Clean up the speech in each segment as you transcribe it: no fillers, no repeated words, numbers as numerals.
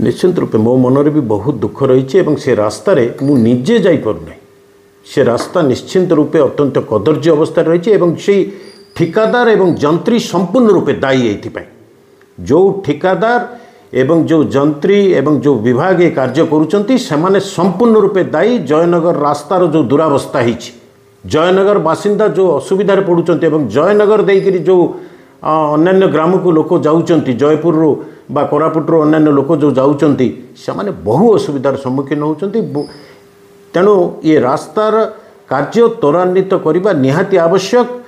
निश्चित रूपे मो मनरे भी बहुत दुख रही है से रास्तार मु निजे जापना से रास्ता निश्चित रूपे अत्यंत कदर्य अवस्था रही है ठिकादार एवं जंत्री संपूर्ण रूपे दायी ये जो ठिकादार एवं जो जंत्री एवं जो विभाग ये कार्य करुँच से संपूर्ण रूपे दायी जयनगर रास्तार जो दुरावस्था है जयनगर बासिंदा जो असुविधार पड़ुंट जयनगर देकर जो अन्य ग्राम को लोक जाऊँच जयपुर बा कोरापुटर अन्य लोक जो जाऊँच से बहु असुविधार सम्मुखीन होती तेणु ये रास्तार कार्य त्वरान्वित करने निहाती आवश्यक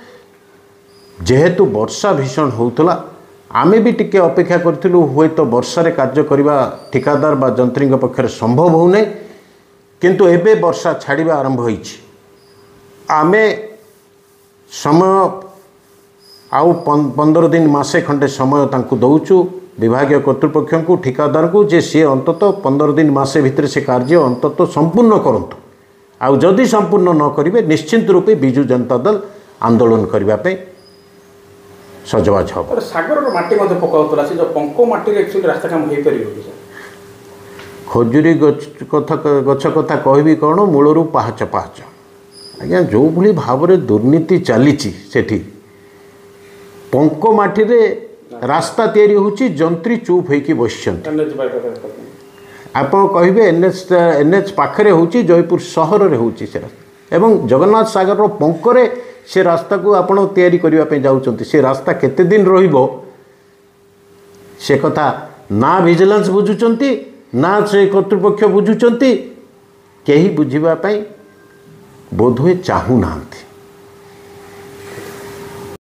जेहेतु वर्षा भीषण होता आमे भी टिके अपेक्षा करूँ हुए तो वर्षारे कार्य करने ठिकादार बा जंत्री पक्षर संभव होने किंतु एबे वर्षा छाड़ा आरंभ होई आमे समय आउ 15 दिन मासे खंडे समय तांकु दौचु विभागीय कर्तृपक्ष को ठिकादार को जे सी अंतत 15 दिन मासे भितर से कार्य अंतत संपूर्ण करंतु आउ जदि संपूर्ण न करिवे निश्चित रूपे बिजु जनता दल आंदोलन करने सजबाज हम सागर माटी पकाउला जो पंको माटी रास्ता काम हो पार खजुरी गछ कथा कहबी कौन मूलरू पाहाच पाहाच आज्ञा जो भली भाव में दुर्नीति चली सेठी पंको माटी रे रास्ता तैयारी होची जंत्री चुप होइकी बसिछंती आप कहे एनएच पाखरे होची जयपुर सहर रे होची से रास्ता एवं जगन्नाथ सागर रो पंकरे से रास्ता को आपण तैयारी करबा पे जाउछंती से रास्ता केते दिन रहिबो से कथा ना विजिलेंस बुझुचंती ना से कर्तृपक्ष बुझुचंती केही बुझिबा पई बोधवे चाहू नांती।